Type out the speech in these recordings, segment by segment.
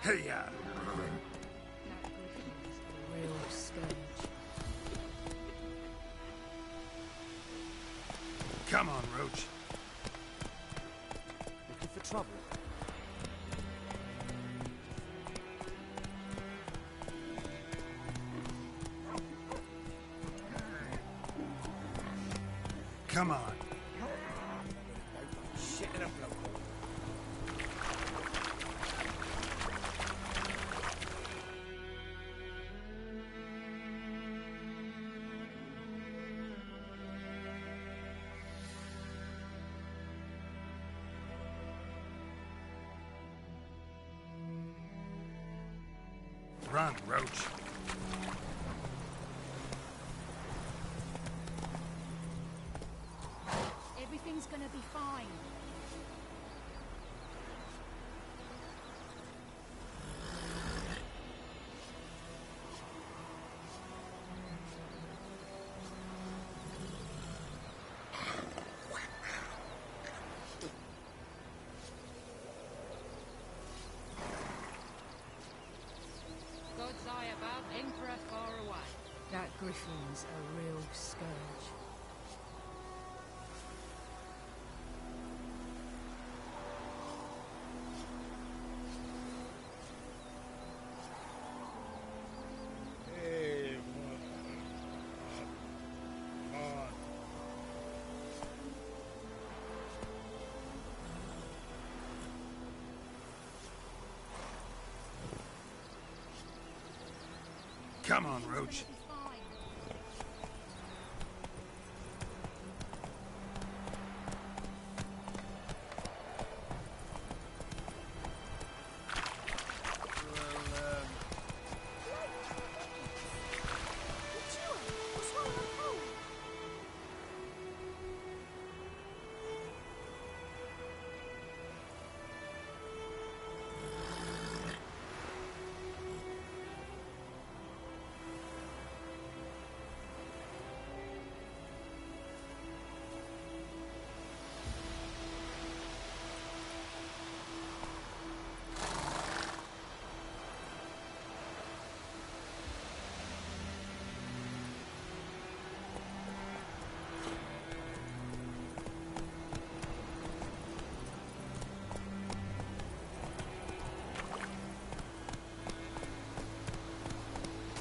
Hey, That Griffin's a real scourge. come on, Roach. Looking for trouble? Come on. Shit in a bloke. Run, Roach. Everything's gonna be fine. God's eye above, Emperor far away. That Griffin's a real scourge. Hey, come on. Come on, Roach. Be fine.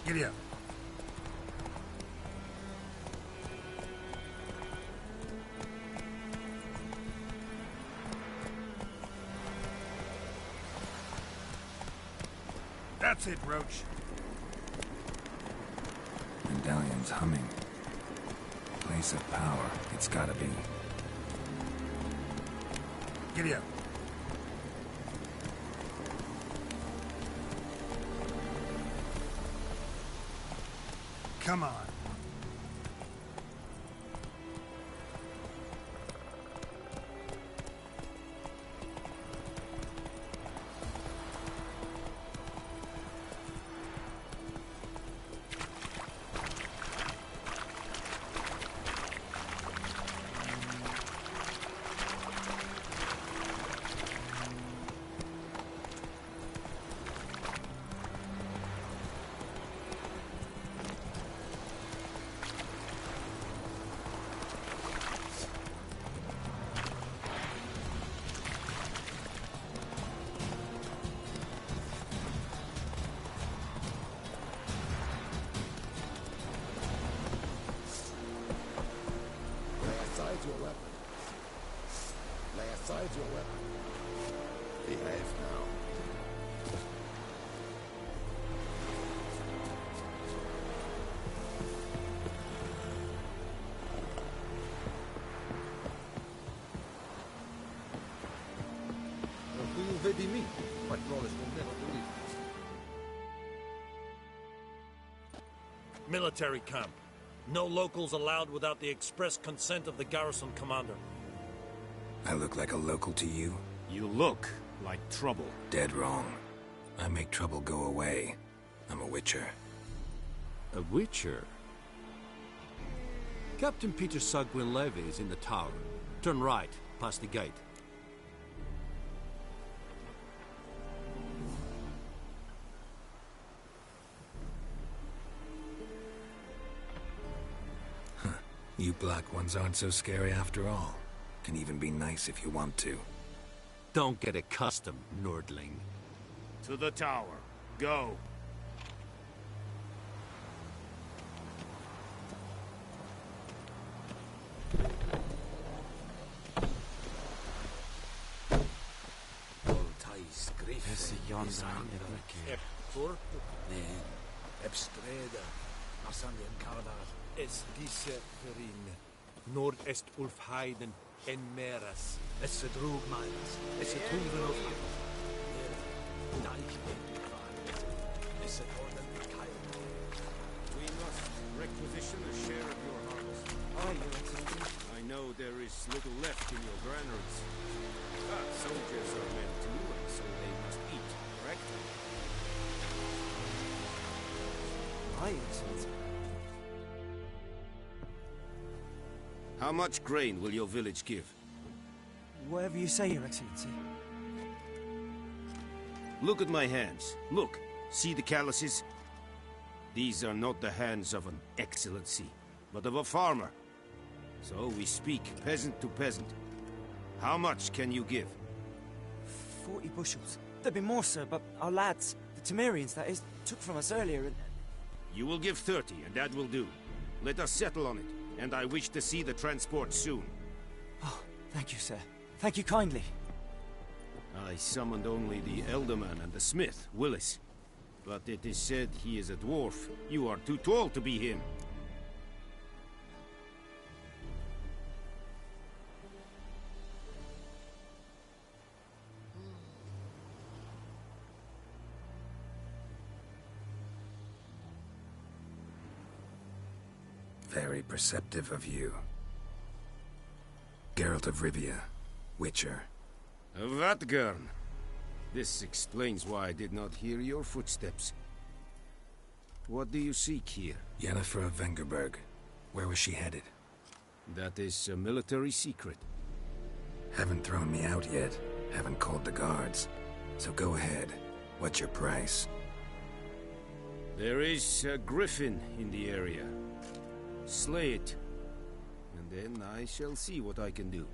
Giddy up. That's it, Roach. Medallion's humming. Place of power, it's gotta be. Giddy up. Come on. Your weapon. Lay aside your weapon. Behave now. Qui non vedi me, patrone scondendo lì. Military camp. No locals allowed without the express consent of the garrison commander. I look like a local to you? You look like trouble. Dead wrong. I make trouble go away. I'm a witcher. A witcher? Captain Peter Sagwin Levy is in the tower. Turn right, past the gate. You black ones aren't so scary after all. Can even be nice if you want to. Don't get accustomed, Nordling. To the tower. Go. Es diese Verine. Nord est Ulfheiden en Meras. Es drug miles. Es tuven of We must requisition a share of your harvest. Aye, Your Excellency. I know there is little left in your granaries. But soldiers are men too, and so they must eat, correct? Aye, Excellency. How much grain will your village give? Whatever you say, Your Excellency. Look at my hands. Look. See the calluses? These are not the hands of an excellency, but of a farmer. So we speak peasant to peasant. How much can you give? 40 bushels. There'd be more, sir, but our lads, the Temerians, that is, took from us earlier and... You will give 30, and that will do. Let us settle on it, and I wish to see the transport soon. Oh, thank you, sir. Thank you kindly. I summoned only the Elderman and the smith, Willis. But it is said he is a dwarf. You are too tall to be him. Very perceptive of you. Geralt of Rivia, Witcher. Vatgern. This explains why I did not hear your footsteps. What do you seek here? Yennefer of Vengerberg. Where was she headed? That is a military secret. Haven't thrown me out yet. Haven't called the guards. So go ahead. What's your price? There is a griffin in the area. Slay it. And then I shall see what I can do.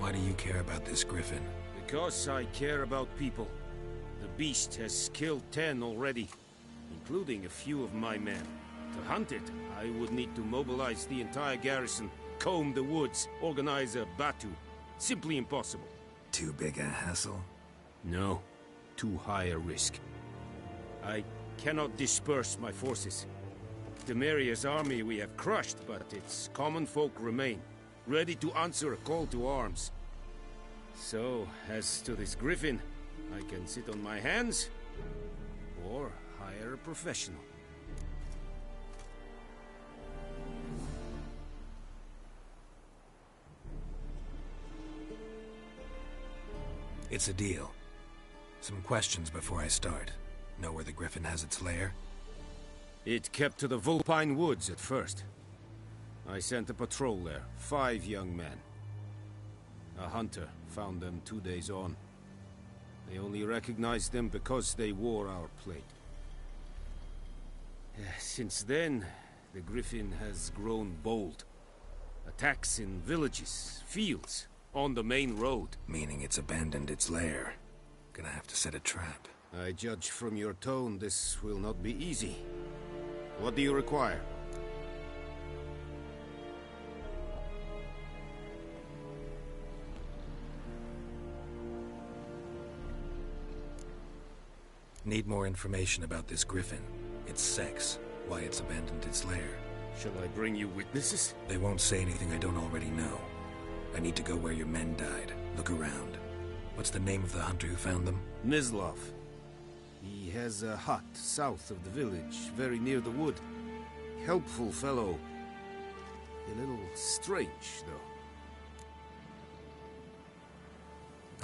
Why do you care about this griffin? Because I care about people. The beast has killed 10 already, including a few of my men. To hunt it, I would need to mobilize the entire garrison, comb the woods, organize a batu. Simply impossible. Too big a hassle? No. Too high a risk. I cannot disperse my forces. Temeria's army we have crushed, but its common folk remain, ready to answer a call to arms. So, as to this griffin, I can sit on my hands, or hire a professional. It's a deal. Some questions before I start. Know where the griffin has its lair? It kept to the Vulpine Woods at first. I sent a patrol there, 5 young men. A hunter found them 2 days on. They only recognized them because they wore our plate. Since then, the griffin has grown bold. Attacks in villages, fields, on the main road. Meaning it's abandoned its lair. Gonna have to set a trap. I judge from your tone this will not be easy. What do you require? Need more information about this griffin. Its sex, why it's abandoned its lair. Shall I bring you witnesses? They won't say anything I don't already know. I need to go where your men died. Look around. What's the name of the hunter who found them? Mislav. He has a hut south of the village, very near the wood. Helpful fellow. A little strange, though.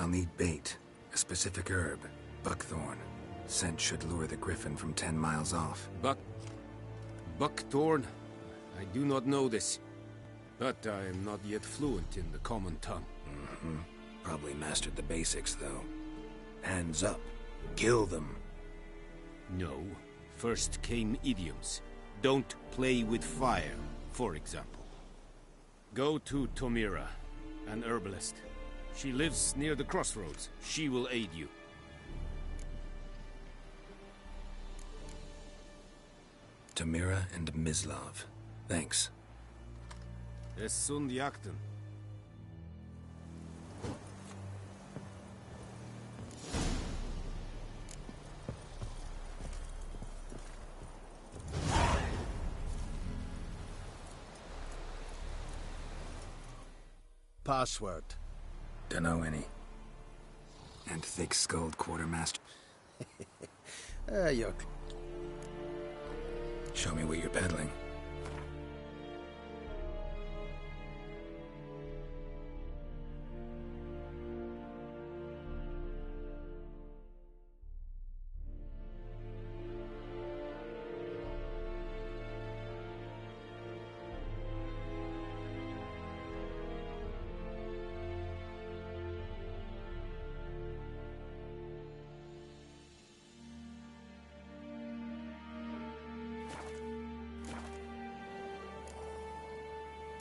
I'll need bait. A specific herb. Buckthorn. Scent should lure the griffin from 10 miles off. Buckthorn? I do not know this. But I am not yet fluent in the common tongue. Probably mastered the basics, though. Hands up. Kill them. No. First came idioms. Don't play with fire, for example. Go to Tomira, an herbalist. She lives near the crossroads. She will aid you. Tomira and Mislav. Thanks. Es sunt jakten. Password. Dunno any. And thick-skulled quartermaster. You're... Show me what you're peddling.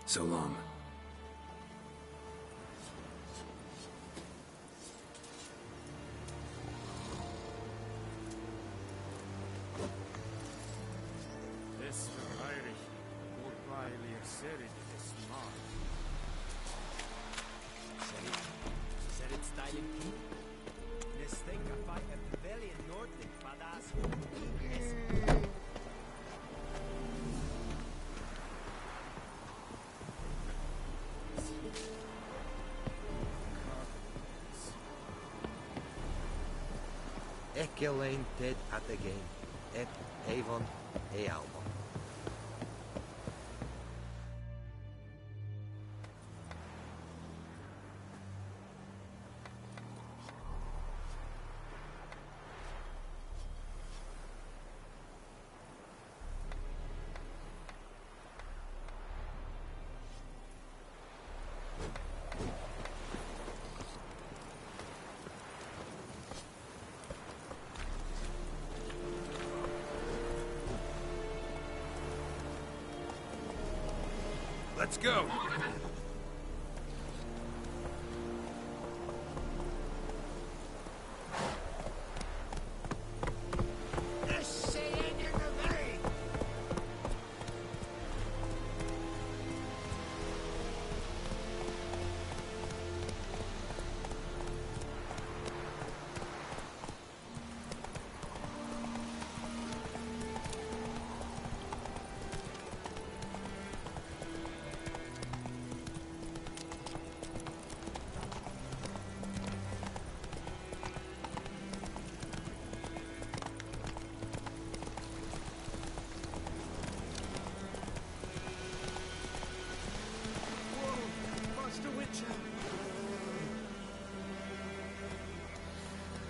So long. This Irish, Urbaili Serid is smart. Said it's styling key. This thing I fight a pavilion north in Badass. Ekki alleen dead at the game. Et Avon e Alba. Let's go!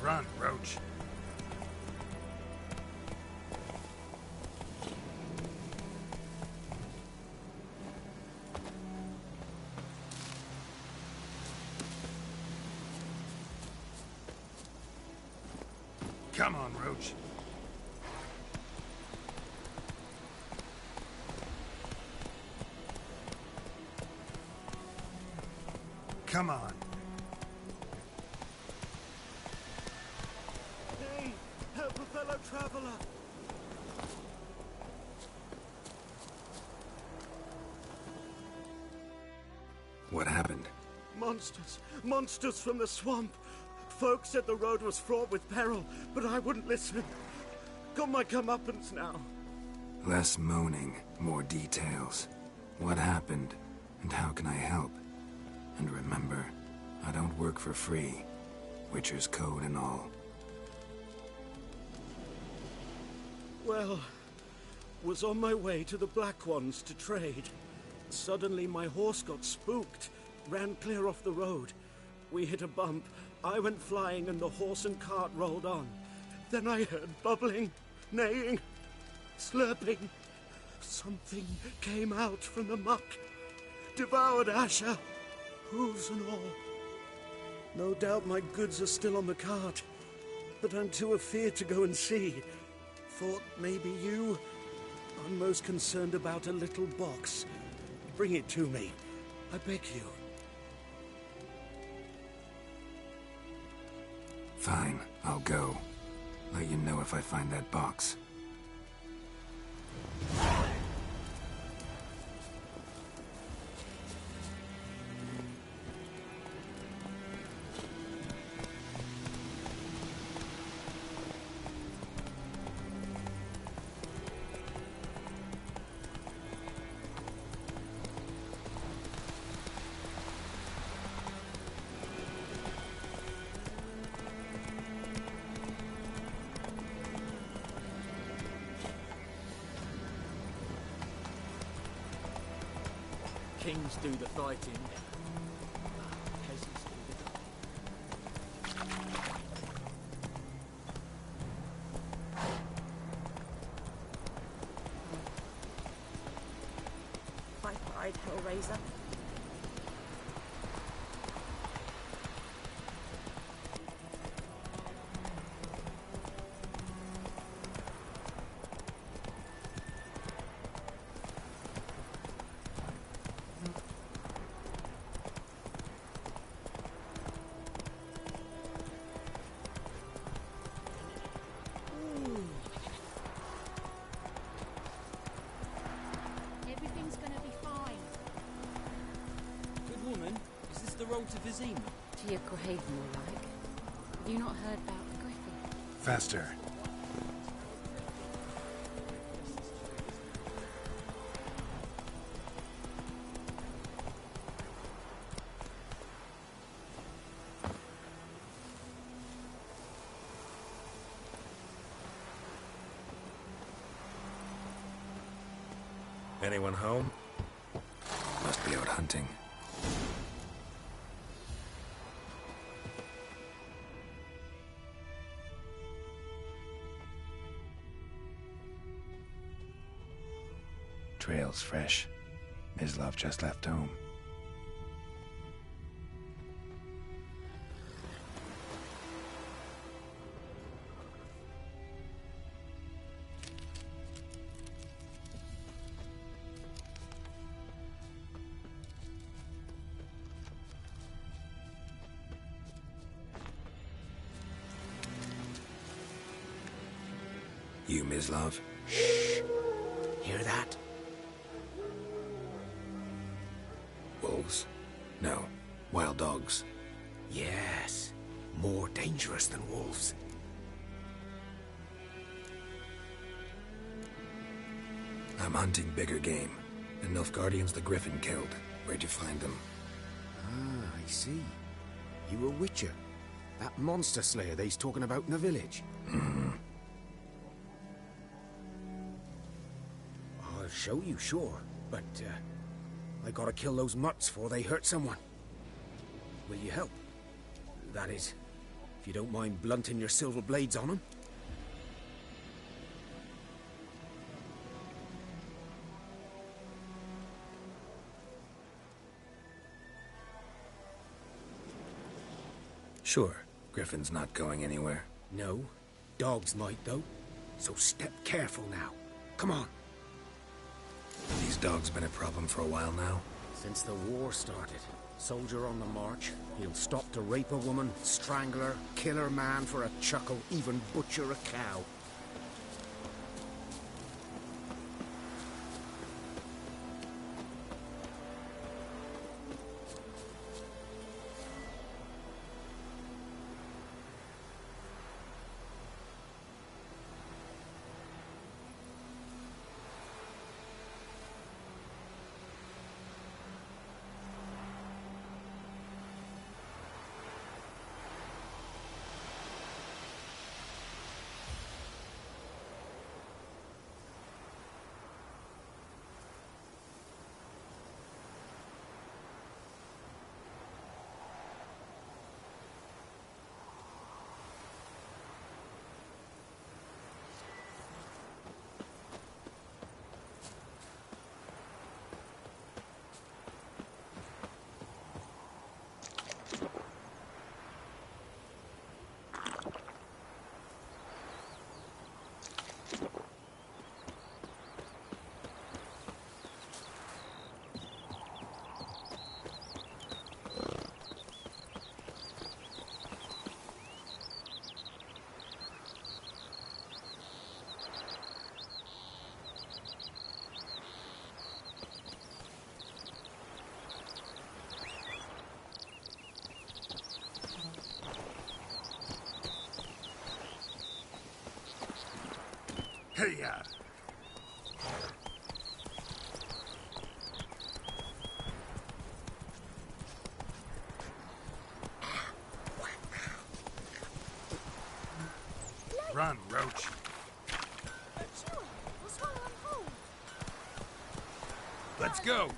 Run, Roach. Come on, Roach. Come on. Hey, help a fellow traveler. What happened? Monsters. Monsters from the swamp. Folks said the road was fraught with peril, but I wouldn't listen. Got my comeuppance now. Less moaning, more details. What happened, and how can I help? And remember, I don't work for free. Witcher's code and all. Well, was on my way to the Black Ones to trade. Suddenly my horse got spooked, ran clear off the road. We hit a bump, I went flying and the horse and cart rolled on. Then I heard bubbling, neighing, slurping. Something came out from the muck, devoured Asher, hooves and all. No doubt my goods are still on the cart, but I'm too afeard to go and see. thought maybe you... I'm most concerned about a little box. Bring it to me. I beg you. Fine, I'll go. Let you know if I find that box. Kings do the fighting. Peasants do the... High-pride Hellraiser. Everything's gonna be fine. Good woman, is this the road to Vizima? To your Crohaven, more like. Have you not heard about the Griffin? Faster. Anyone home? Must be out hunting. Trail's fresh. Mislav just left home. You, Mislav? Shh! Hear that? Wolves? No. Wild dogs. Yes. More dangerous than wolves. I'm hunting bigger game. The Nilfgaardians the Griffin killed. Where'd you find them? Ah, I see. You a witcher. That monster slayer they's talking about in the village. Mm-hmm. I'll show you, sure. But, I gotta kill those mutts before they hurt someone. Will you help? That is, if you don't mind blunting your silver blades on them. Sure. Griffin's not going anywhere. No. Dogs might, though. So step careful now. Come on. These dogs been a problem for a while now? Since the war started. Soldier on the march. He'll stop to rape a woman, strangle her, kill her man for a chuckle, even butcher a cow. Hey-ya! Run, Roach. Let's go!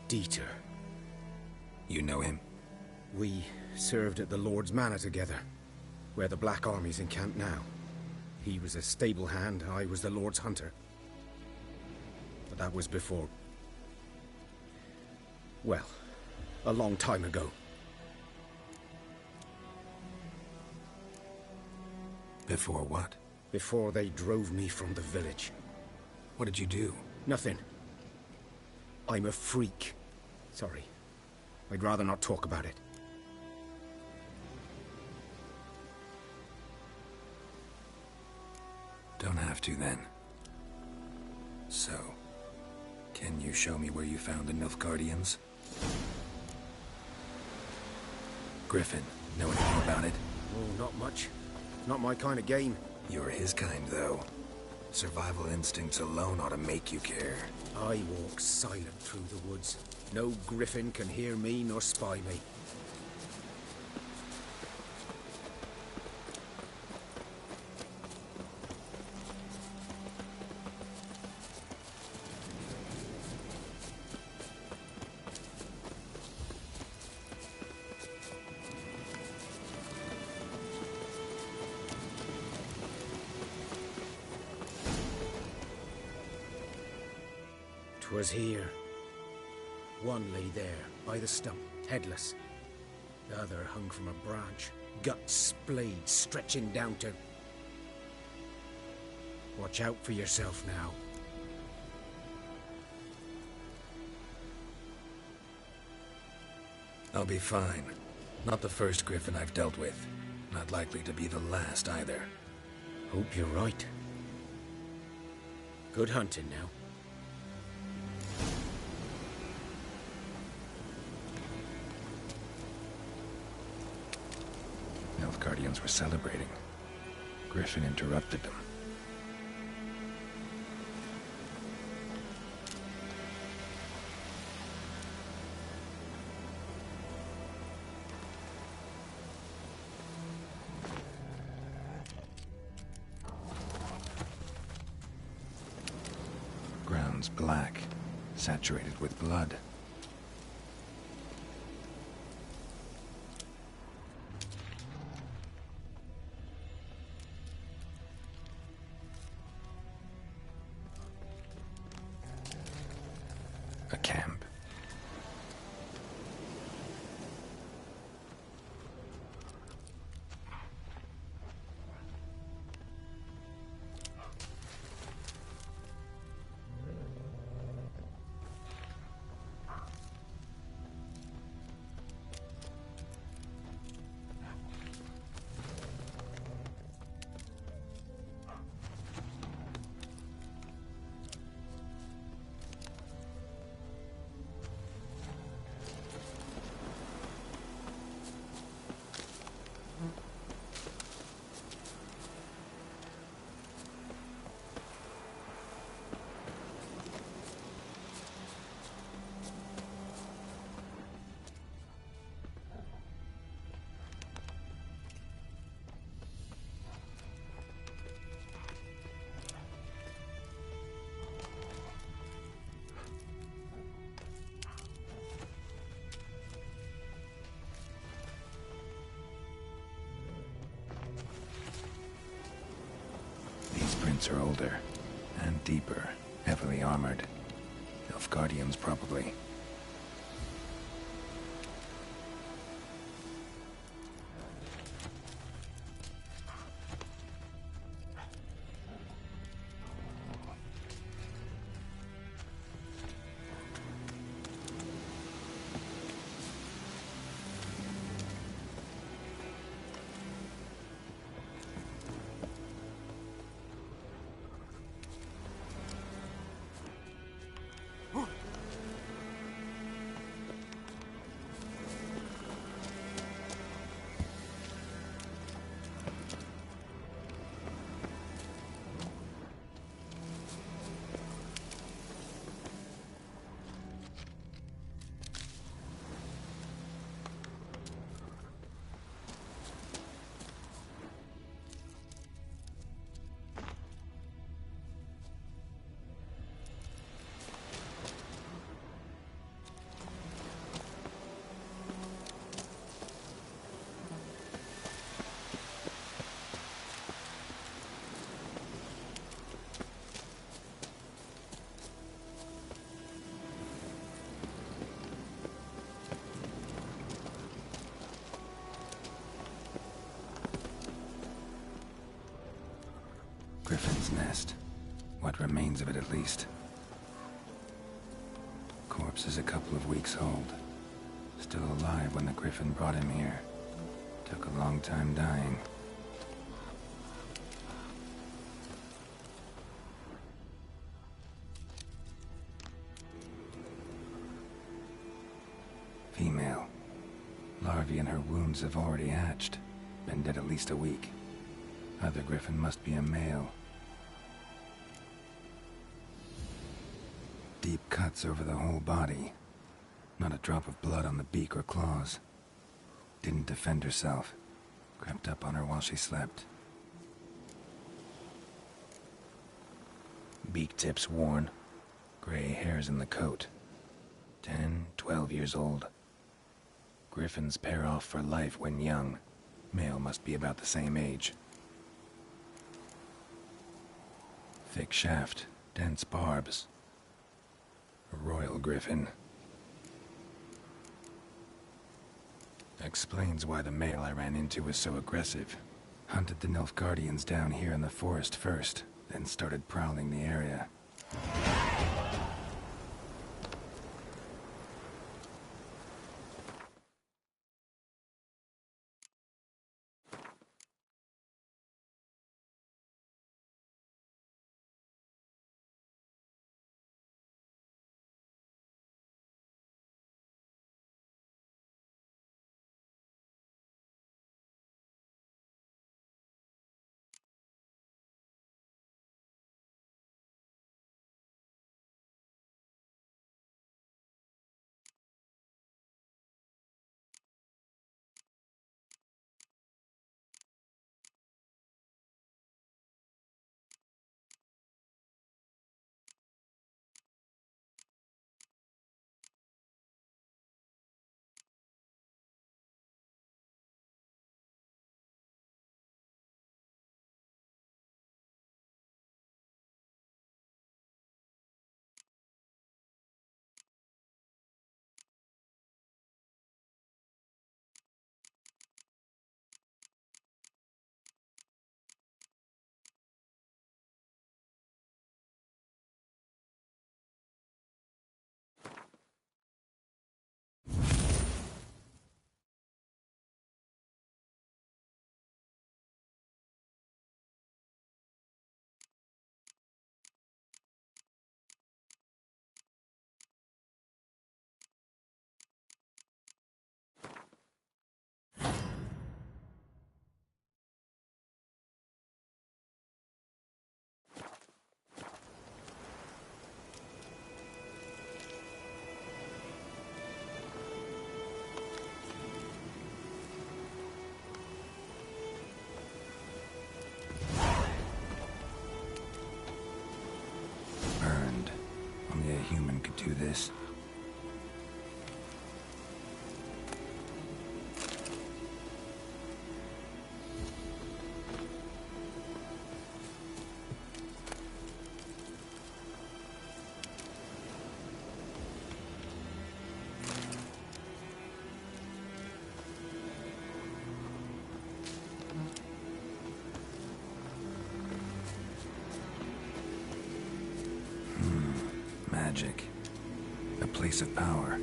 Dieter. You know him? We served at the Lord's Manor together, where the Black Army's encamped now. He was a stable hand, I was the Lord's hunter. But that was before... well, a long time ago. Before what? Before they drove me from the village. What did you do? Nothing. I'm a freak. Sorry. I'd rather not talk about it. Don't have to, then. So, can you show me where you found the Nilfgaardians? Griffin, know anything about it? Oh, not much. Not my kind of game. You're his kind, though. Survival instincts alone ought to make you care. I walk silent through the woods. No griffin can hear me nor spy me. Was here. One lay there, by the stump, headless. The other hung from a branch, guts splayed, stretching down to... Watch out for yourself now. I'll be fine. Not the first griffin I've dealt with. Not likely to be the last, either. Hope you're right. Good hunting now. Nilfgaardians were celebrating. Griffin interrupted them. ground's black, saturated with blood. A camp. These prints are older and deeper, heavily armored. Nilfgaardians, probably. Griffin's nest. What remains of it, at least. Corpse is a couple of weeks old. Still alive when the Griffin brought him here. Took a long time dying. Female. Larvae in her wounds have already hatched. Been dead at least a week. Other Griffin must be a male. Deep cuts over the whole body. Not a drop of blood on the beak or claws. Didn't defend herself. Crept up on her while she slept. Beak tips worn. Gray hairs in the coat. 10, 12 years old. Griffins pair off for life when young. Male must be about the same age. Thick shaft, dense barbs. A royal griffin. Explains why the male I ran into was so aggressive. Hunted the Nilfgaardians down here in the forest first, then started prowling the area. human could do this. Magic. A place of power.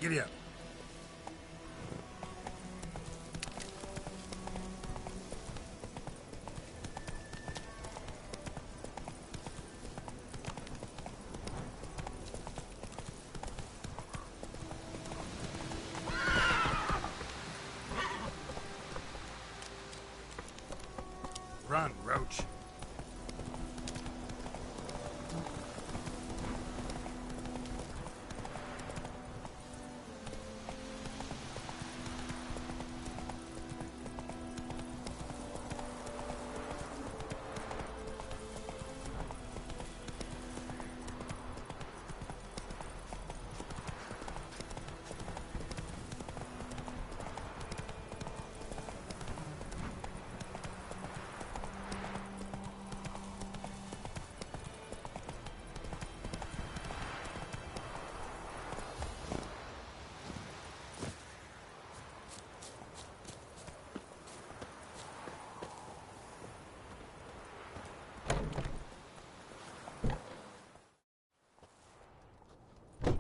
Giddy up. Run, Roach.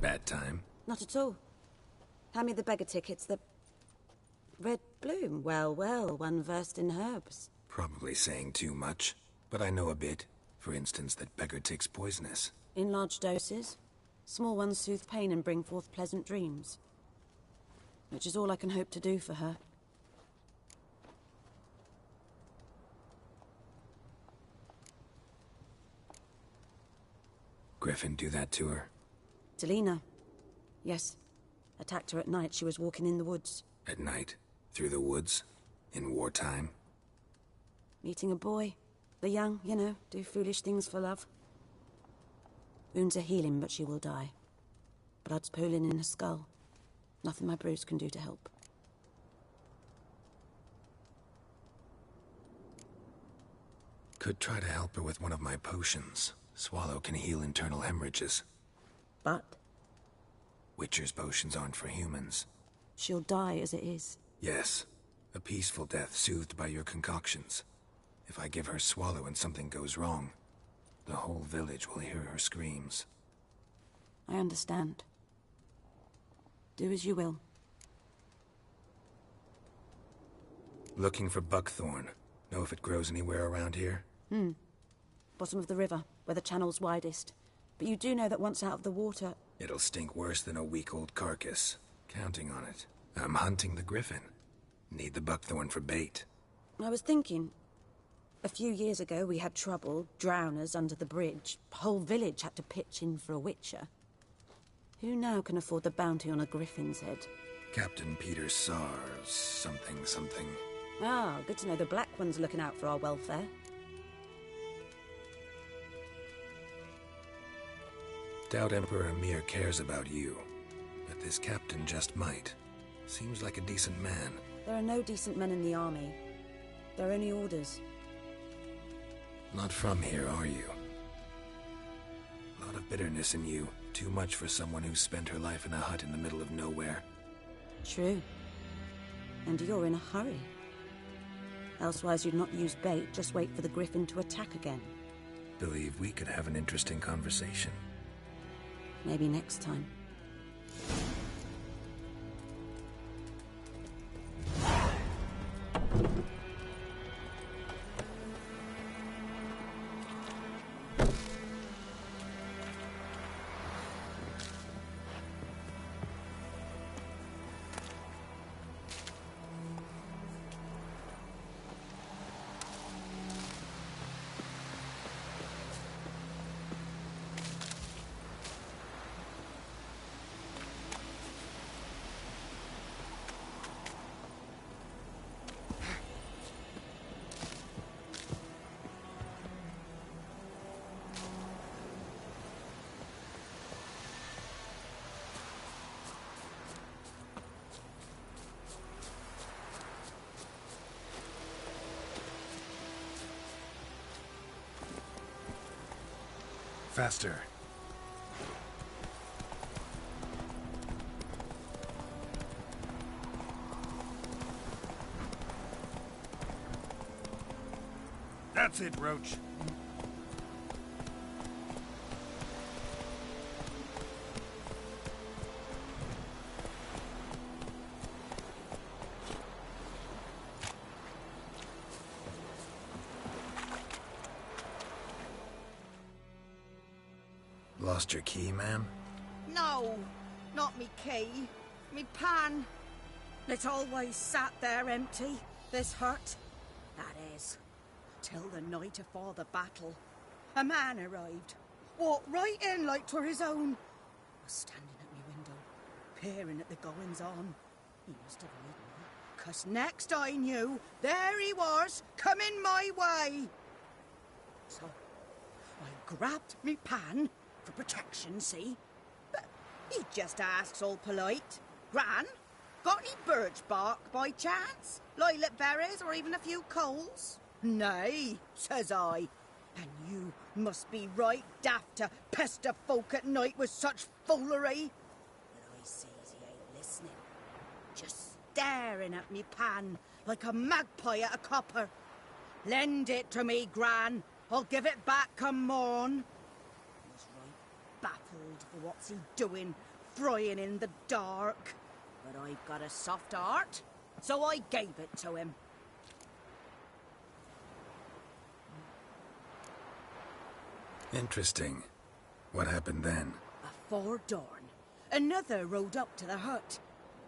Bad time? Not at all. Hand me the beggar tickets, the... Red Bloom. Well, well, one versed in herbs. Probably saying too much, but I know a bit. For instance, that beggar tick's poisonous. In large doses. Small ones soothe pain and bring forth pleasant dreams. Which is all I can hope to do for her. Griffin do that to her? Delina. Yes. Attacked her at night. She was walking in the woods. At night? Through the woods? In wartime? Meeting a boy. The young, you know, do foolish things for love. Wounds are healing, but she will die. Blood's pooling in her skull. Nothing my bruise can do to help. Could try to help her with one of my potions. Swallow can heal internal hemorrhages. But? Witcher's potions aren't for humans. She'll die as it is. Yes. A peaceful death soothed by your concoctions. If I give her Swallow and something goes wrong, the whole village will hear her screams. I understand. Do as you will. Looking for buckthorn. Know if it grows anywhere around here? Bottom of the river, where the channel's widest. But you do know that once out of the water... It'll stink worse than a week-old carcass. Counting on it. I'm hunting the griffin. Need the buckthorn for bait. I was thinking... A few years ago we had trouble, drowners under the bridge. Whole village had to pitch in for a witcher. Who now can afford the bounty on a griffin's head? Captain Peter Sar... something. Ah, good to know the Black One's looking out for our welfare. Doubt Emperor Emir cares about you, but this captain just might. Seems like a decent man. There are no decent men in the army. They're only orders. Not from here, are you? A lot of bitterness in you. Too much for someone who spent her life in a hut in the middle of nowhere. True. And you're in a hurry. Elsewise you'd not use bait, just wait for the griffin to attack again. Believe we could have an interesting conversation. Maybe next time. faster. That's it, Roach. Lost your key, ma'am? No, not me key. Me pan. It always sat there empty, this hut. That is, till the night afore the battle. A man arrived. Walked right in like 'twere his own. Was standing at me window, peering at the goings-on. He must have heard me, 'cause next I knew, there he was, coming my way. So, I grabbed me pan, for protection, see? But he just asks all polite. Gran, got any birch bark by chance? Lilac berries or even a few coals? Nay, says I. And you must be right daft to pester folk at night with such foolery. But I sees he ain't listening. Just staring at me pan like a magpie at a copper. Lend it to me, Gran. I'll give it back come morn. Was right baffled for what's he doing, frying in the dark. But I've got a soft heart, so I gave it to him. Interesting. What happened then? Afore dawn, another rode up to the hut.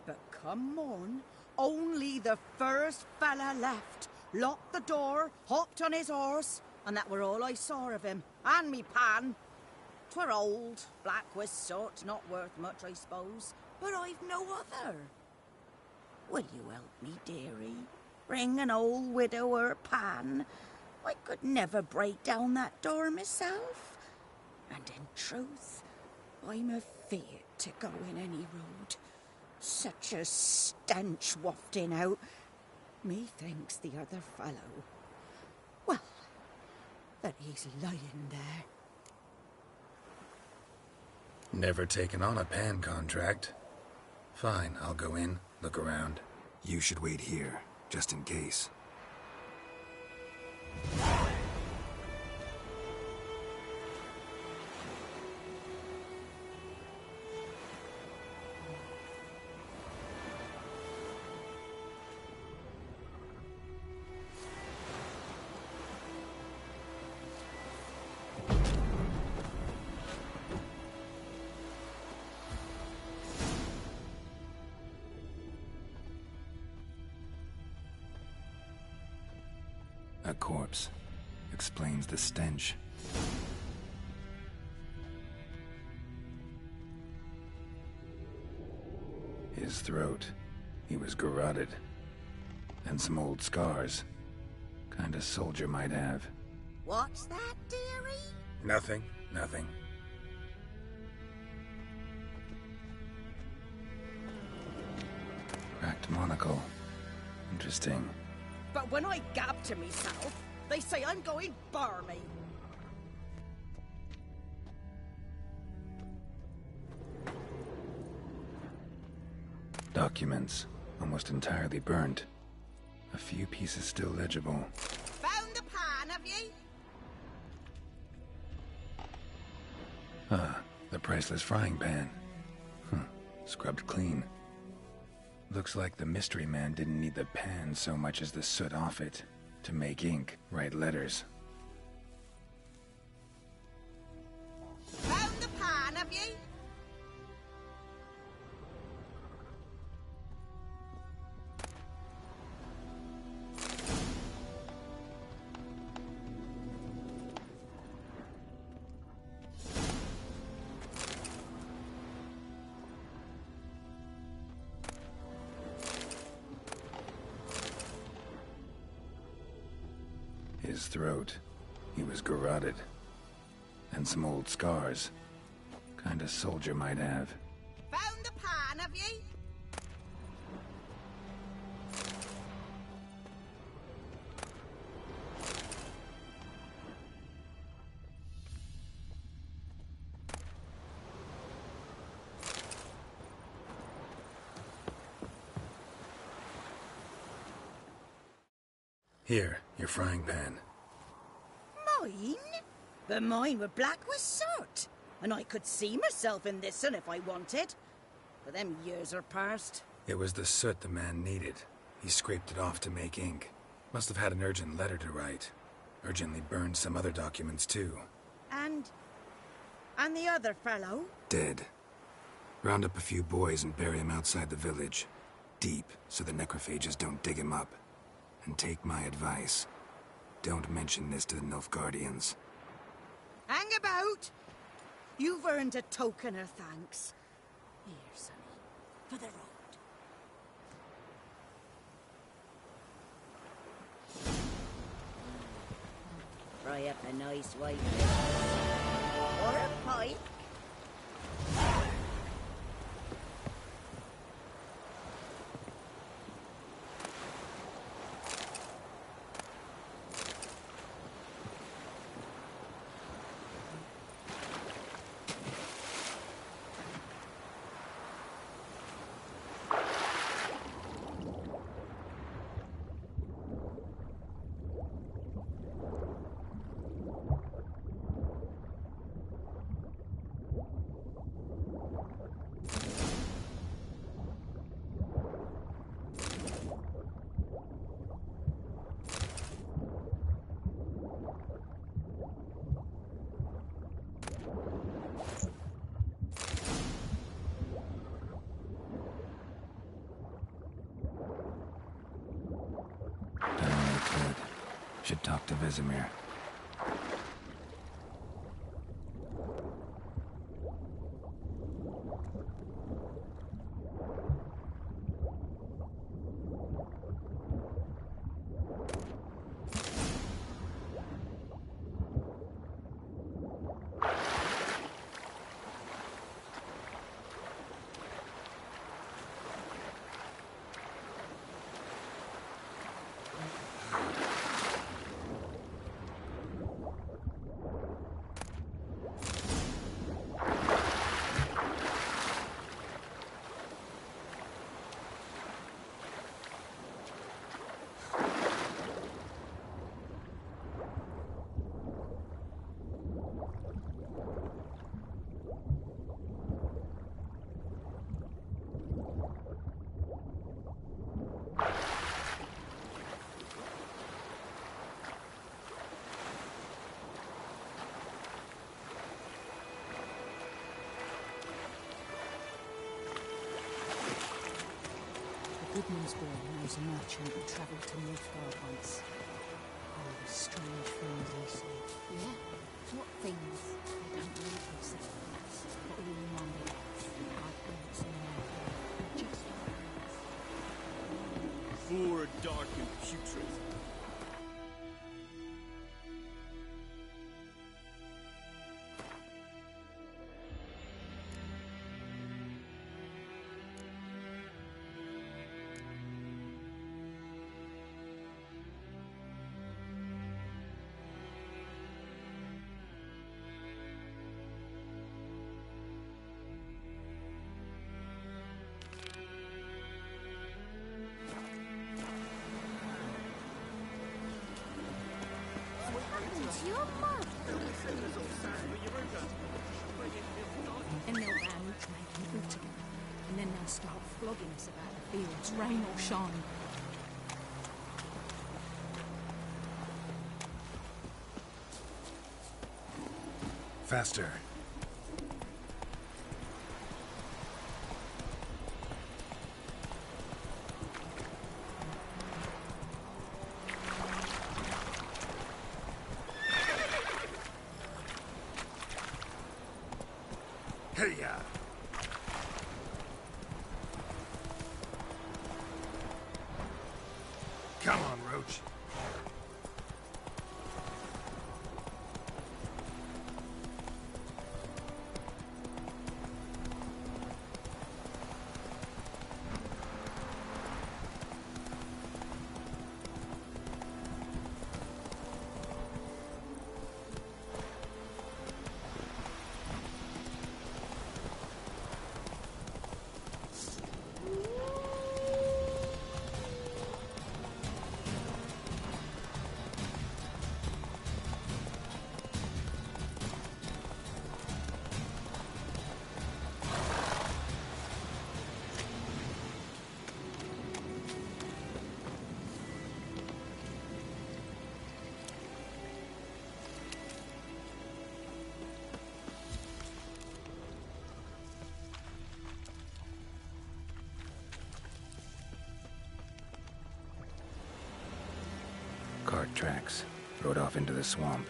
But come morn, only the first fella left, locked the door, hopped on his horse, and that were all I saw of him, and me pan. 'Twere old, black with soot, not worth much, I suppose, but I've no other. Will you help me, dearie? Bring an old widower pan. I could never break down that door myself. And in truth, I'm afeard to go in any road. Such a stench wafting out. Methinks the other fellow, well, that he's lying there. Never taken on a pan contract. Fine, I'll go in, look around. You should wait here, just in case. A corpse. Explains the stench. His throat. He was garroted. And some old scars. Kind of soldier might have. What's that, dearie? Nothing. Nothing. Cracked monocle. Interesting. But when I gab to myself, they say I'm going barmy. Documents. Almost entirely burnt. A few pieces still legible. Found the pan, have ye? Ah, the priceless frying pan. Scrubbed clean. Looks like the mystery man didn't need the pan so much as the soot off it to make ink, write letters. Found the pan, have ye? His throat. He was garroted. And some old scars. Kind of soldier might have. Found the pan, have ye? Here, your frying pan. Mine? But mine were black with soot. And I could see myself in this one if I wanted. But them years are past. It was the soot the man needed. He scraped it off to make ink. Must have had an urgent letter to write. Urgently burned some other documents too. And the other fellow? Dead. Round up a few boys and bury him outside the village. Deep, so the necrophages don't dig him up. And take my advice. Don't mention this to the Nilfgaardians. Hang about! You've earned a token of thanks. Here, sonny, for the road. Fry up a nice white or a pike. Should talk to Vesemir. Goodman's boy knows a merchant who travelled to Nilfgaard once. Oh, the strange things they say. Yeah? What things? They don't live with settlements, but all in one big house. Like ants in an ant. Just like ants. Poor, dark, and putrid. Your mum! And they'll vow to make an altar. And then they'll start flogging us about the fields, rain or shine. Faster. Hey-ya! Come on, Roach. axe. Throw it off into the swamp.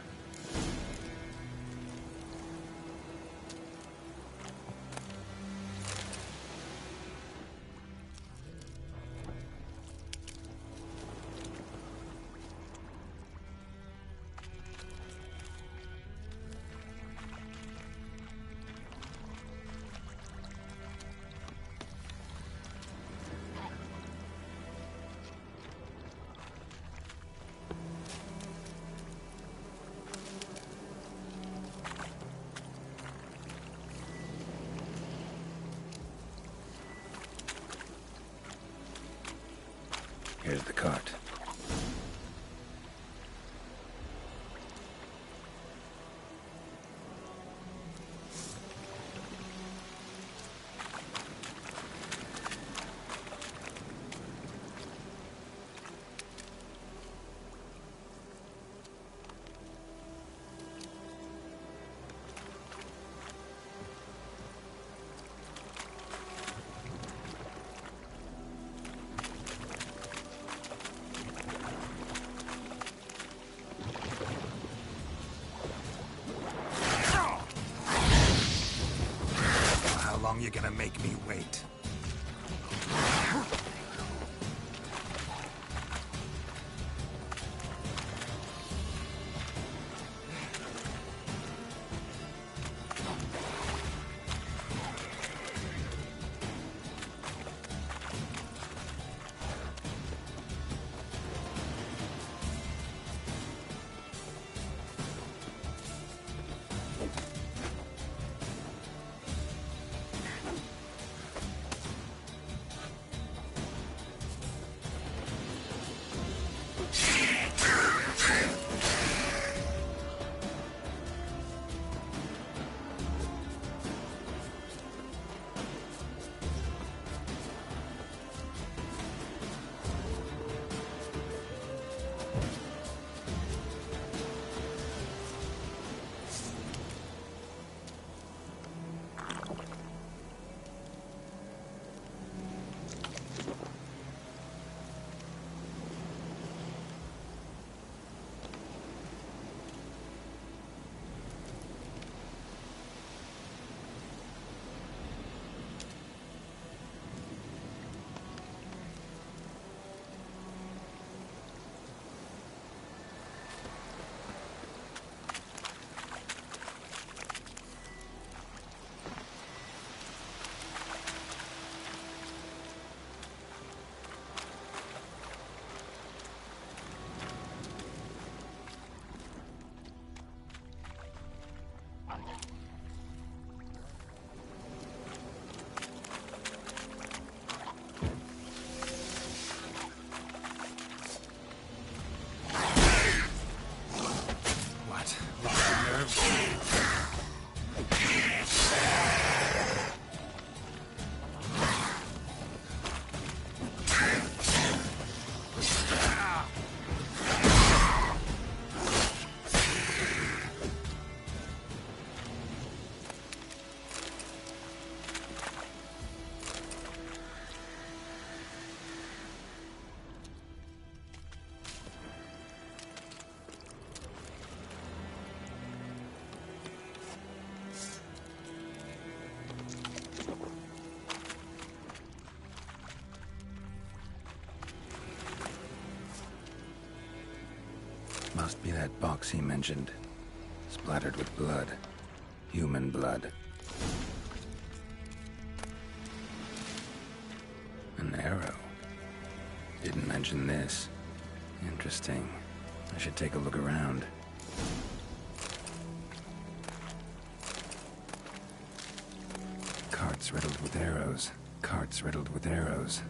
Here's the cart. You're gonna make me wait. Must be that box he mentioned. Splattered with blood. Human blood. An arrow. Didn't mention this. Interesting. I should take a look around. Carts riddled with arrows. Carts riddled with arrows.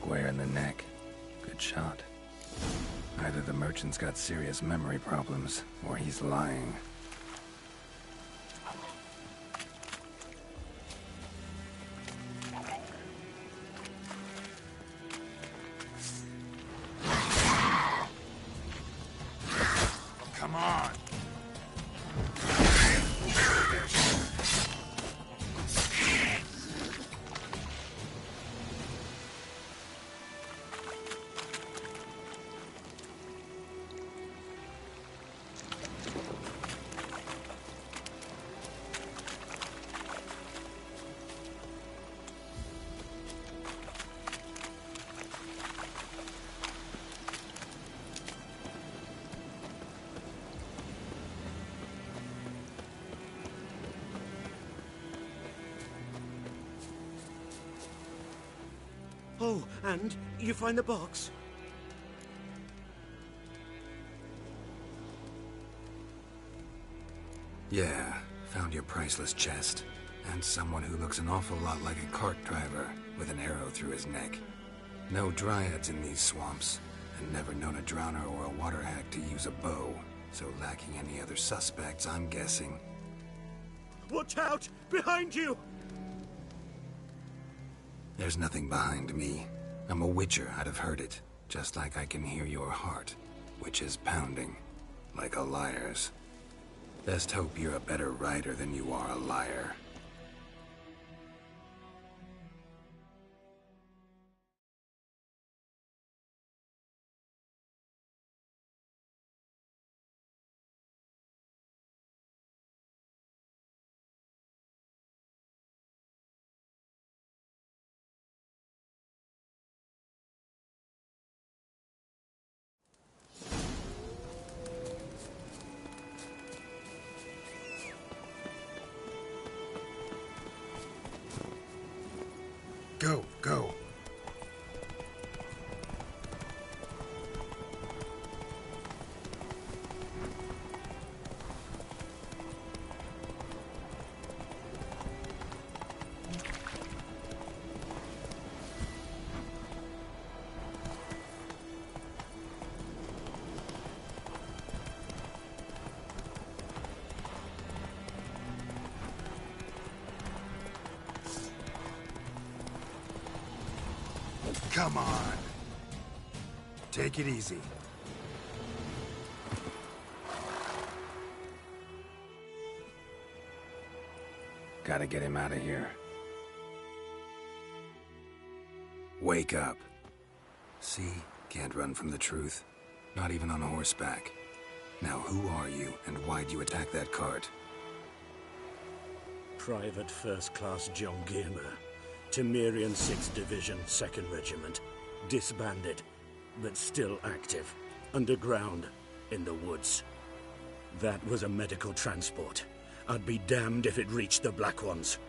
square in the neck. Good shot. Either the merchant's got serious memory problems, or he's lying. Come on! Oh, and you find the box? Yeah, found your priceless chest. And someone who looks an awful lot like a cart driver, with an arrow through his neck. No dryads in these swamps, and never known a drowner or a water hack to use a bow. So lacking any other suspects, I'm guessing. Watch out! Behind you! There's nothing behind me. I'm a witcher, I'd have heard it. Just like I can hear your heart, which is pounding, like a liar's. Best hope you're a better rider than you are a liar. Go, go. Come on. Take it easy. Gotta get him out of here. Wake up. See? Can't run from the truth. Not even on horseback. Now who are you, and why'd you attack that cart? Private First Class John Gilmer. Temerian 6th Division, 2nd Regiment. Disbanded, but still active. Underground, in the woods. That was a medical transport. I'd be damned if it reached the Black Ones.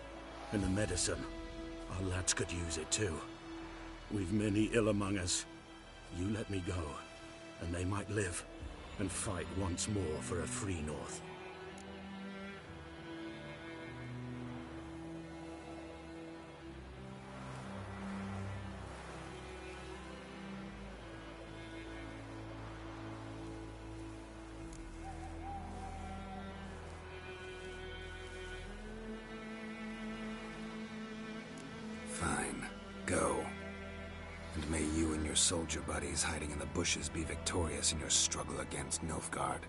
And the medicine. Our lads could use it too. We've many ill among us. You let me go, and they might live, and fight once more for a free North. Fine. Go. And may you and your soldier buddies hiding in the bushes be victorious in your struggle against Nilfgaard.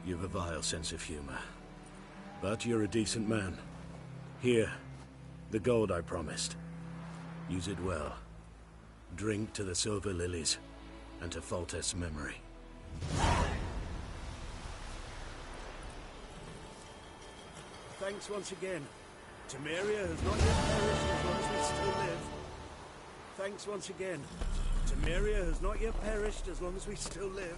You've a vile sense of humor. But you're a decent man. Here, the gold I promised. Use it well. Drink to the Silver Lilies, and to Foltest's memory. Thanks once again. Temeria has not yet perished as long as we still live. Thanks once again. Temeria has not yet perished as long as we still live.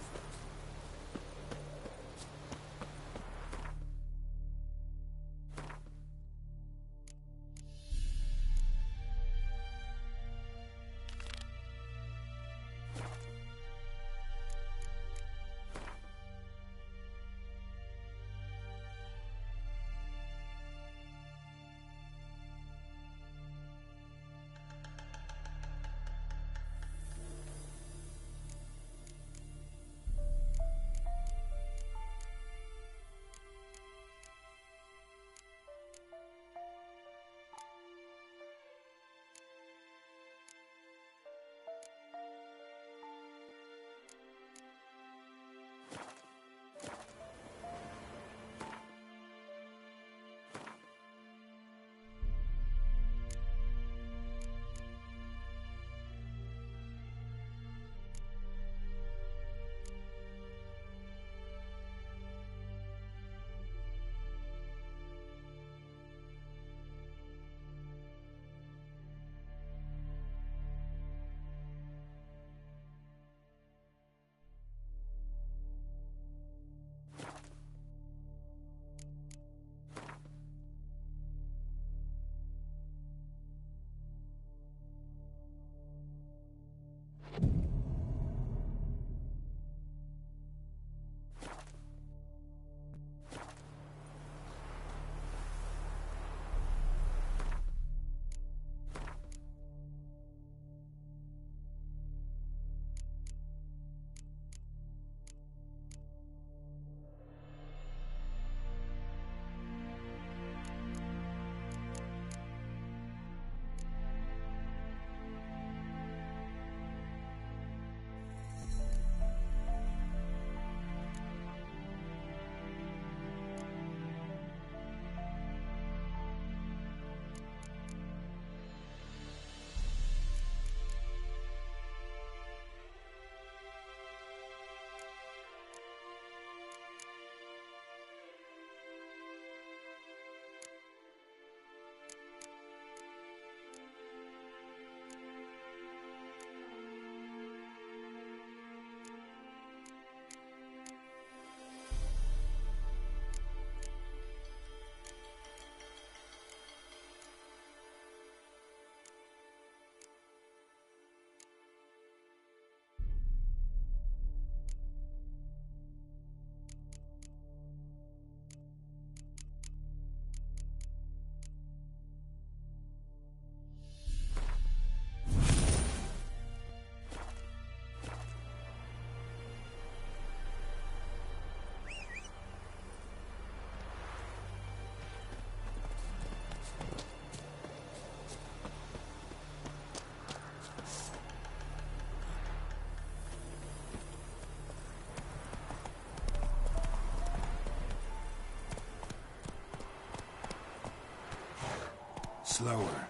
Slower.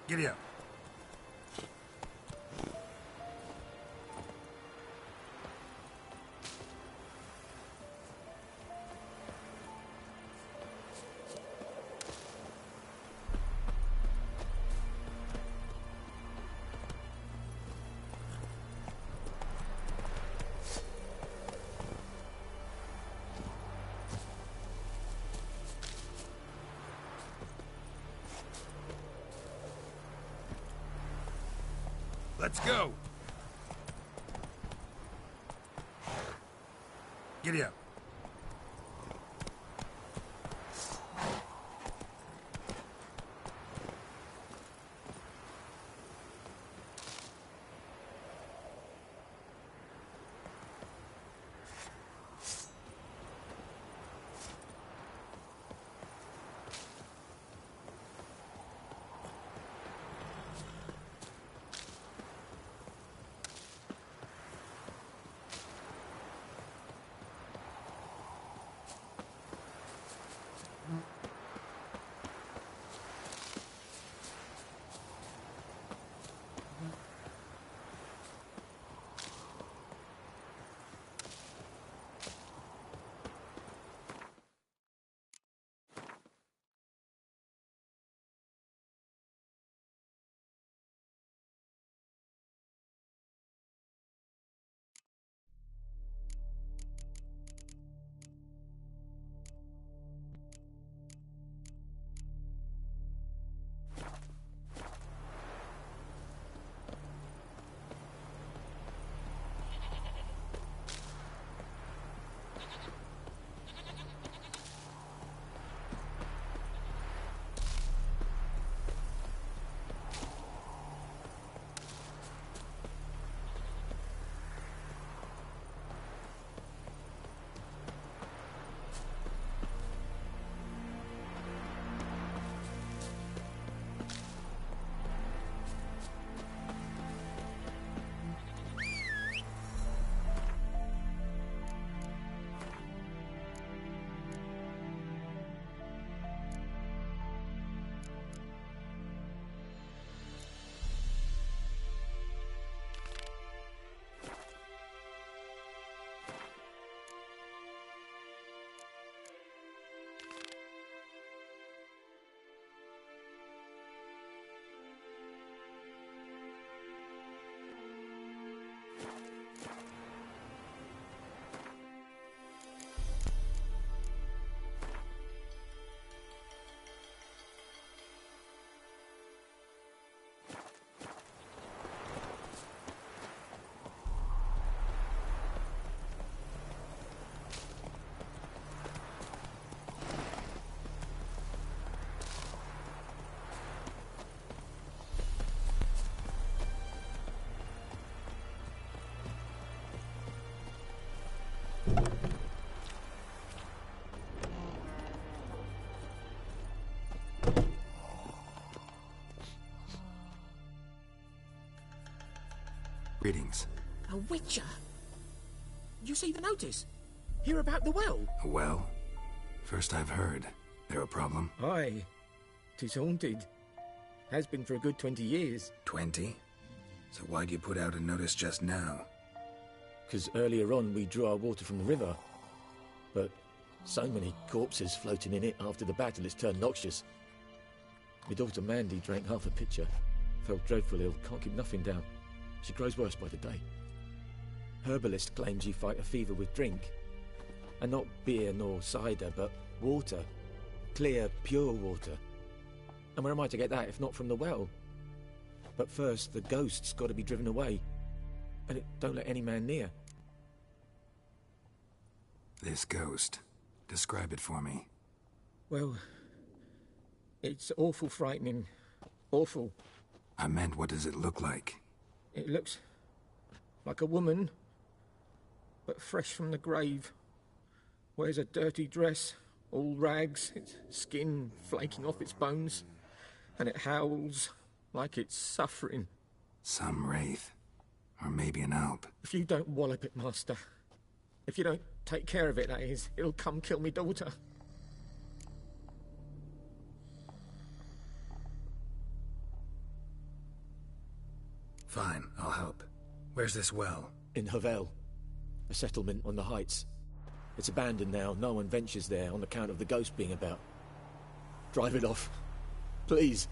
Giddy up. Let's go! Giddy up. Greetings. A witcher? You see the notice? Hear about the well? A well? First I've heard. There a problem? Aye. 'Tis haunted. Has been for a good 20 years. 20? So why'd you put out a notice just now? 'Cause earlier on we drew our water from the river. But so many corpses floating in it after the battle it's turned noxious. My daughter Mandy drank half a pitcher. Felt dreadful ill, can't keep nothing down. She grows worse by the day. Herbalist claims you fight a fever with drink. And not beer nor cider, but water. Clear, pure water. And where am I to get that if not from the well? But first, the ghost's got to be driven away. And it don't let any man near. This ghost. Describe it for me. Well, it's awful frightening. Awful. I meant, what does it look like? It looks like a woman, but fresh from the grave. Wears a dirty dress, all rags, its skin flaking off its bones, and it howls like it's suffering. Some wraith. Or maybe an alp. If you don't wallop it, Master, if you don't take care of it, that is, it'll come kill me daughter. Fine, I'll help. Where's this well? In Havel. A settlement on the heights. It's abandoned now. No one ventures there on account of the ghost being about. Drive it off. Please.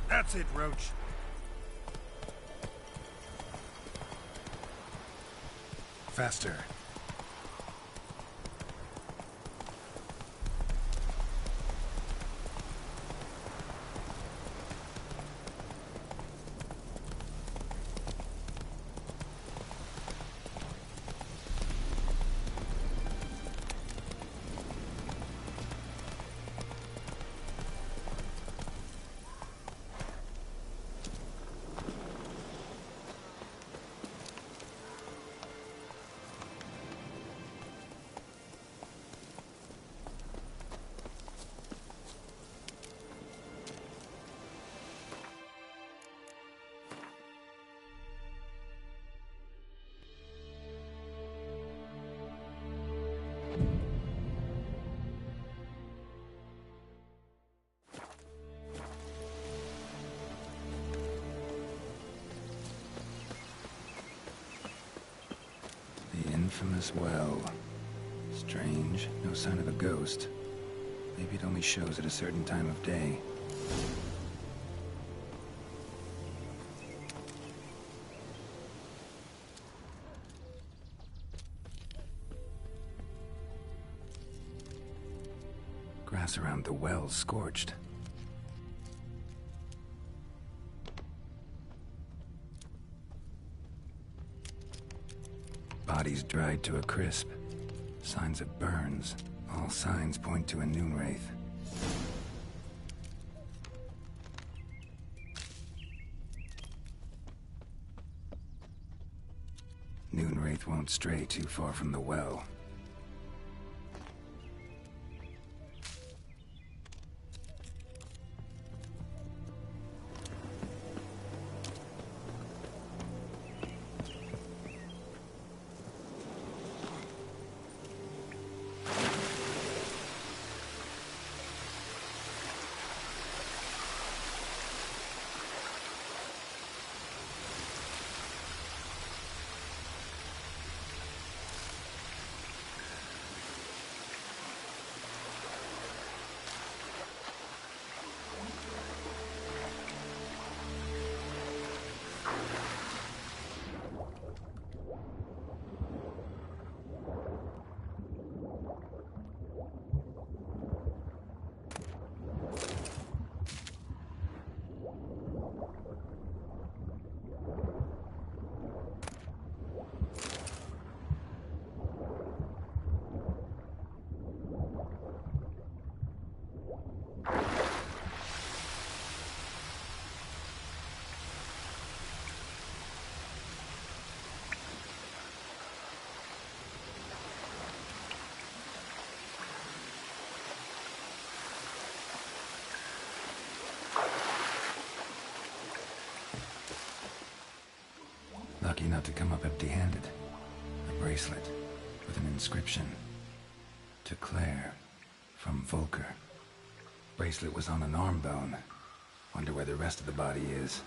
That's it, Roach. Faster. Infamous well. Strange, no sign of a ghost. Maybe it only shows at a certain time of day. Grass around the well scorched. Bodies dried to a crisp. Signs of burns. All signs point to a Noonwraith. Noonwraith won't stray too far from the well. Lucky not to come up empty-handed. A bracelet with an inscription. To Claire, from Volker. Bracelet was on an arm bone. Wonder where the rest of the body is.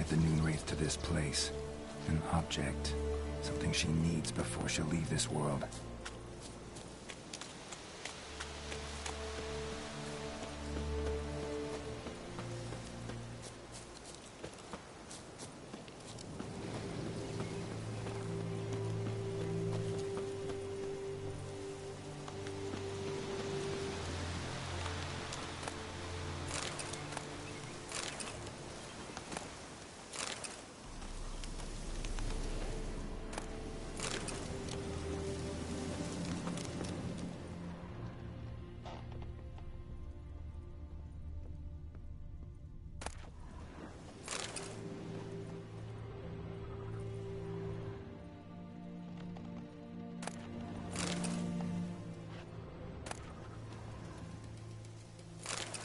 the Noonwraith to this place. An object. Something she needs before she'll leave this world.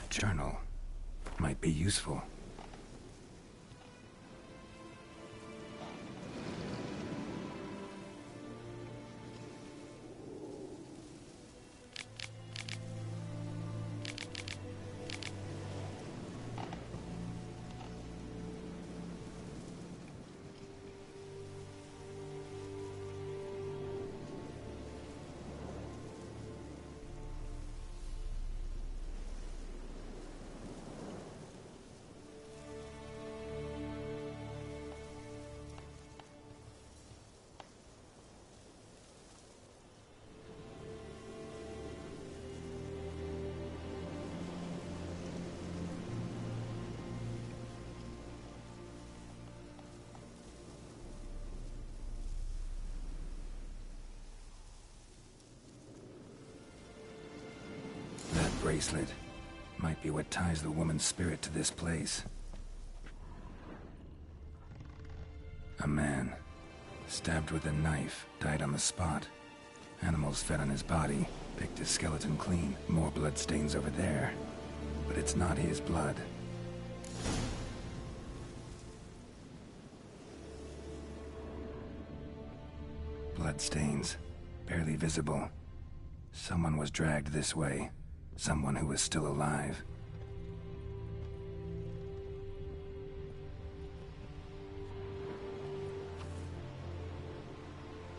Journal might be useful. Bracelet might be what ties the woman's spirit to this place. A man, stabbed with a knife, died on the spot. Animals fed on his body, picked his skeleton clean. More blood stains over there, but it's not his blood. Blood stains, barely visible. Someone was dragged this way. Someone who was still alive.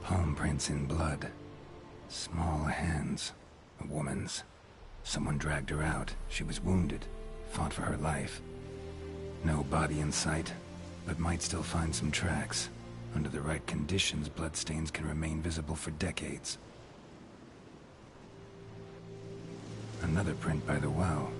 Palm prints in blood. Small hands. A woman's. Someone dragged her out. She was wounded. Fought for her life. No body in sight, but might still find some tracks. Under the right conditions, bloodstains can remain visible for decades. Another print by the well.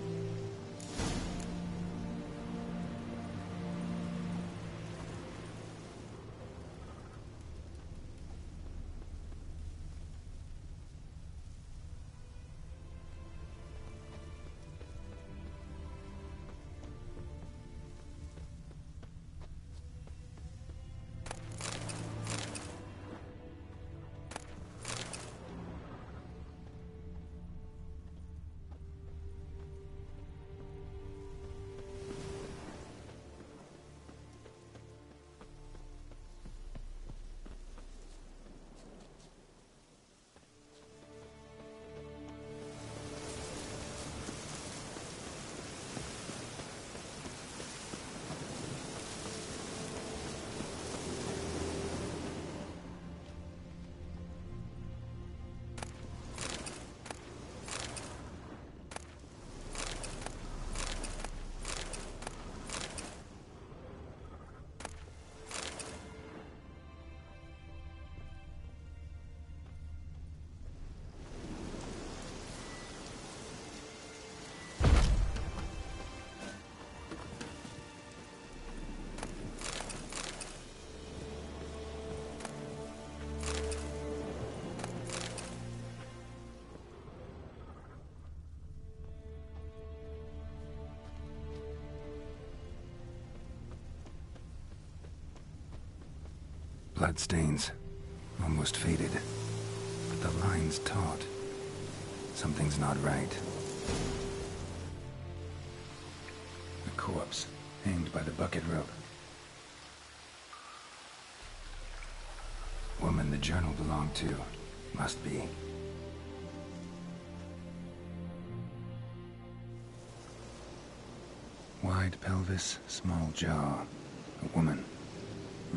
Bloodstains, almost faded, but the line's taut. Something's not right. A corpse, hanged by the bucket rope. Woman the journal belonged to, must be. Wide pelvis, small jaw. A woman.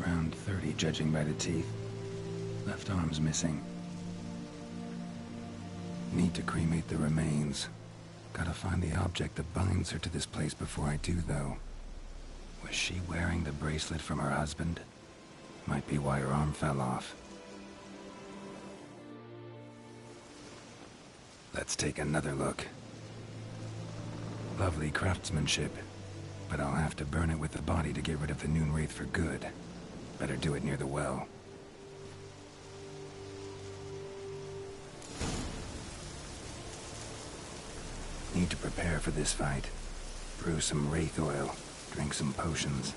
Around 30, judging by the teeth. Left arm's missing. Need to cremate the remains. Gotta find the object that binds her to this place before I do, though. Was she wearing the bracelet from her husband? Might be why her arm fell off. Let's take another look. Lovely craftsmanship, but I'll have to burn it with the body to get rid of the Noon Wraith for good. Better do it near the well. Need to prepare for this fight. Brew some Wraith oil, drink some potions.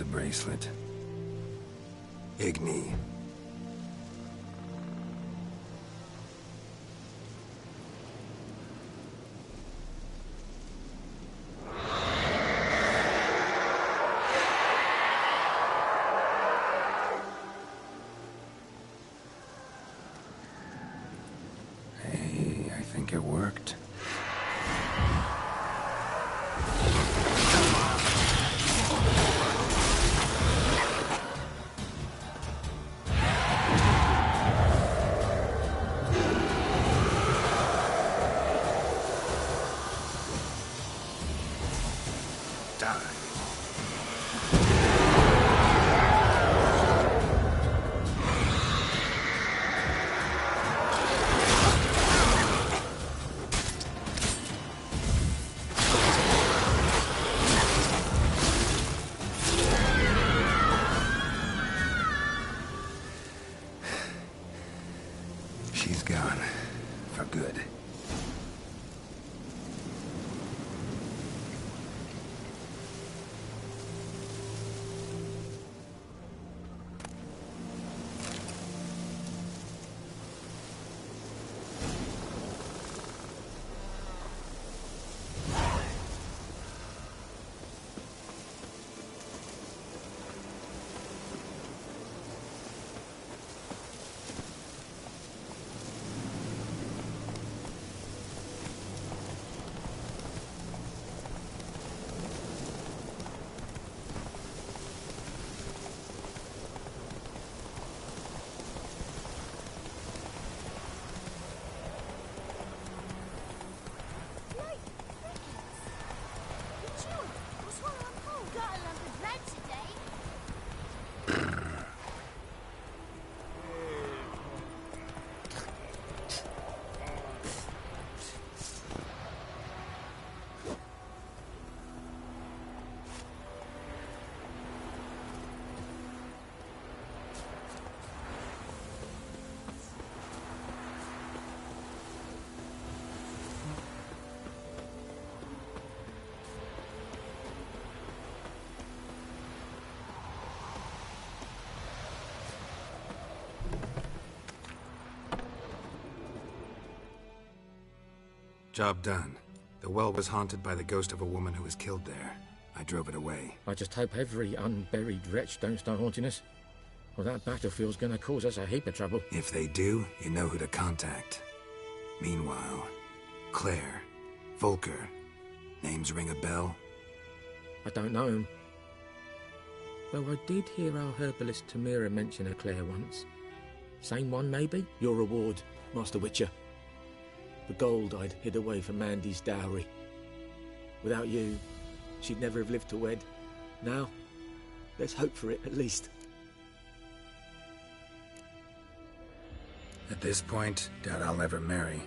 the bracelet. Igni. Hey, I think it worked. She's gone. For good. Job done. The well was haunted by the ghost of a woman who was killed there. I drove it away. I just hope every unburied wretch don't start haunting us. Well, that battlefield's gonna cause us a heap of trouble. If they do, you know who to contact. Meanwhile, Claire, Volker, names ring a bell? I don't know him. Though I did hear our herbalist Tamira mention a Claire once. Same one, maybe? Your reward, Master Witcher. The gold I'd hid away for Mandy's dowry. Without you, she'd never have lived to wed. Now, let's hope for it, at least. At this point, doubt I'll ever marry.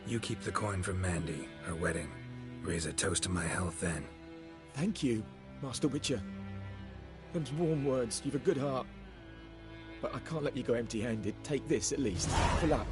You keep the coin from Mandy, her wedding. Raise a toast to my health then. Thank you, Master Witcher. Them's warm words, you've a good heart. But I can't let you go empty-handed. Take this, at least, for luck.